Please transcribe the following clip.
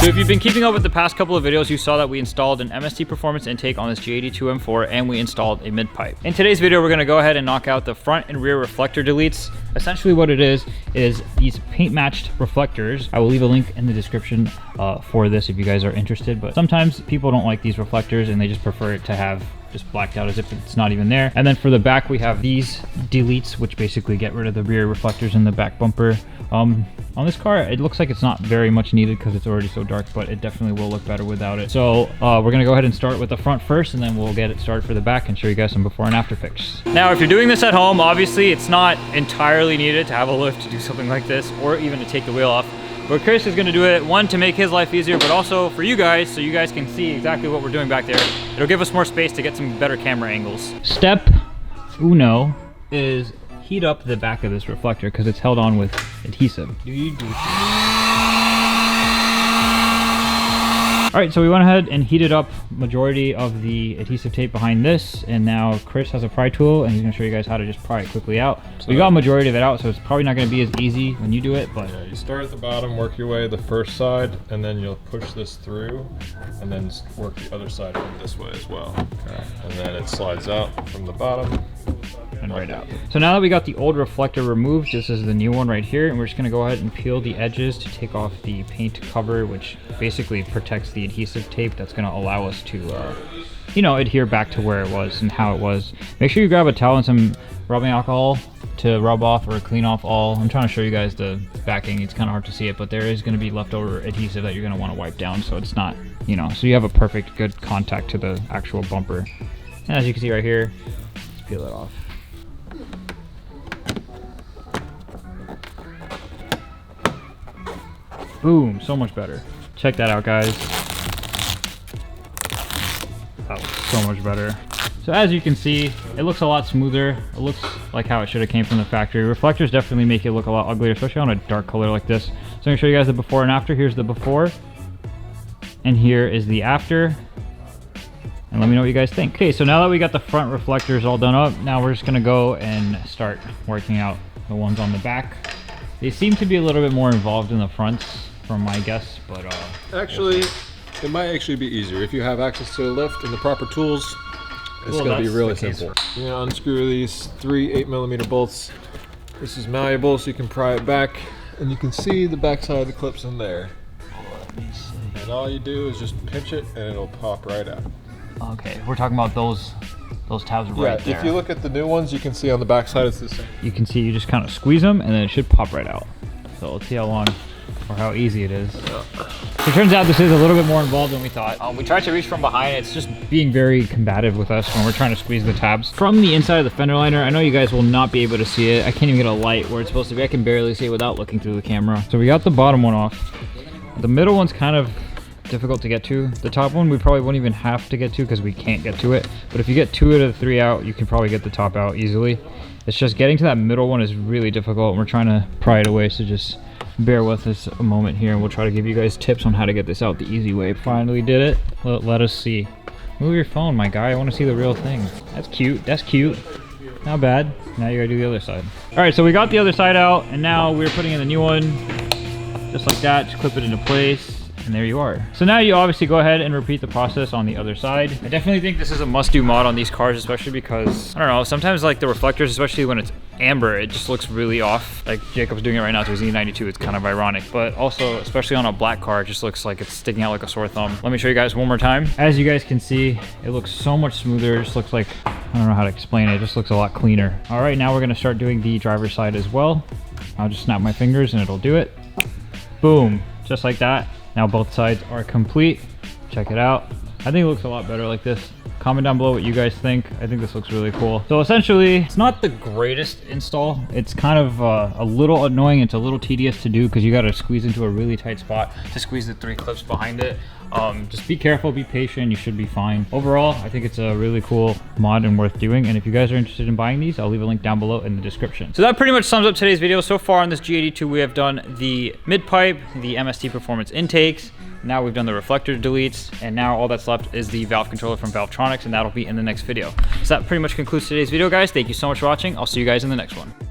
So if you've been keeping up with the past couple of videos, you saw that we installed an MST performance intake on this G82 M4 and we installed a mid pipe. In today's video, we're gonna go ahead and knock out the front and rear reflector deletes. Essentially what it is these paint matched reflectors. I will leave a link in the description for this if you guys are interested, but sometimes people don't like these reflectors and they just prefer it to have just blacked out as if it's not even there. And then for the back, we have these deletes, which basically get rid of the rear reflectors in the back bumper. On this car, it looks like it's not very much needed because it's already so dark, but it definitely will look better without it. So we're gonna go ahead and start with the front first, and then we'll get it started for the back and show you guys some before and after pics. Now, if you're doing this at home, obviously it's not entirely needed to have a lift to do something like this, or even to take the wheel off. But Chris is gonna do it, one, to make his life easier, but also for you guys, so you guys can see exactly what we're doing back there. It'll give us more space to get some better camera angles. Step uno is heat up the back of this reflector because it's held on with adhesive. All right, so we went ahead and heated up majority of the adhesive tape behind this, and now Chris has a pry tool and he's gonna show you guys how to just pry it quickly out. So we got a majority of it out, so it's probably not gonna be as easy when you do it, but yeah, you start at the bottom, work your way the first side, and then you'll push this through, and then work the other side from this way as well. Okay. And then it slides out from the bottom and right out. So now that we got the old reflector removed, this is the new one right here, and we're just gonna go ahead and peel the edges to take off the paint cover, which basically protects the adhesive tape that's gonna allow us to, you know, adhere back to where it was and how it was. Make sure you grab a towel and some rubbing alcohol to rub off or clean off all. I'm trying to show you guys the backing. It's kind of hard to see it, but there is gonna be leftover adhesive that you're gonna wanna wipe down, so it's not, you know, so you have a perfect good contact to the actual bumper. And as you can see right here, let's peel it off. Boom, so much better. Check that out, guys. That looks so much better. So as you can see, it looks a lot smoother. It looks like how it should have came from the factory. Reflectors definitely make it look a lot uglier, especially on a dark color like this. So I'm gonna show you guys the before and after. Here's the before, and here is the after. And let me know what you guys think. Okay, so now that we got the front reflectors all done up, now we're just gonna go and start working out the ones on the back. They seem to be a little bit more involved in the fronts, from my guess, but actually, it might actually be easier if you have access to a lift and the proper tools. It's gonna be really simple. You're gonna unscrew these 3 8mm bolts. This is malleable, so you can pry it back, and you can see the backside of the clips in there. And all you do is just pinch it, and it'll pop right out. Okay, we're talking about those tabs right there. If you look at the new ones, you can see on the backside it's the same. You can see you just kind of squeeze them, and then it should pop right out. So let's see how long or how easy it is. So it turns out this is a little bit more involved than we thought. We tried to reach from behind. It's just being very combative with us when we're trying to squeeze the tabs. From the inside of the fender liner, I know you guys will not be able to see it. I can't even get a light where it's supposed to be. I can barely see it without looking through the camera. So we got the bottom one off. The middle one's kind of difficult to get to. The top one we probably won't even have to get to because we can't get to it. But if you get 2 out of the 3 out, you can probably get the top out easily. It's just getting to that middle one is really difficult, and we're trying to pry it away, so just bear with us a moment here, and we'll try to give you guys tips on how to get this out the easy way. Finally did it. Let us see. Move your phone, my guy. I want to see the real thing. That's cute. That's cute. Not bad. Now you gotta do the other side. All right, so we got the other side out, and now we're putting in the new one. Just like that, just clip it into place. And there you are. So now you obviously go ahead and repeat the process on the other side. I definitely think this is a must-do mod on these cars, especially because, I don't know, sometimes like the reflectors, especially when it's amber, it just looks really off. Like Jacob's doing it right now to his E92, it's kind of ironic. But also, especially on a black car, it just looks like it's sticking out like a sore thumb. Let me show you guys one more time. As you guys can see, it looks so much smoother. It just looks like, I don't know how to explain it. It just looks a lot cleaner. All right, now we're gonna start doing the driver's side as well. I'll just snap my fingers and it'll do it. Boom, just like that. Now both sides are complete. Check it out. I think it looks a lot better like this. Comment down below what you guys think. I think this looks really cool. So essentially, it's not the greatest install. It's kind of a little annoying. It's a little tedious to do because you got to squeeze into a really tight spot to squeeze the 3 clips behind it. Just be careful, be patient, you should be fine. Overall, I think it's a really cool mod and worth doing. And if you guys are interested in buying these, I'll leave a link down below in the description. So that pretty much sums up today's video. So far on this G82, we have done the mid pipe, the MST performance intakes. Now we've done the reflector deletes, and now all that's left is the valve controller from Valvetronics, and that'll be in the next video. So that pretty much concludes today's video, guys. Thank you so much for watching. I'll see you guys in the next one.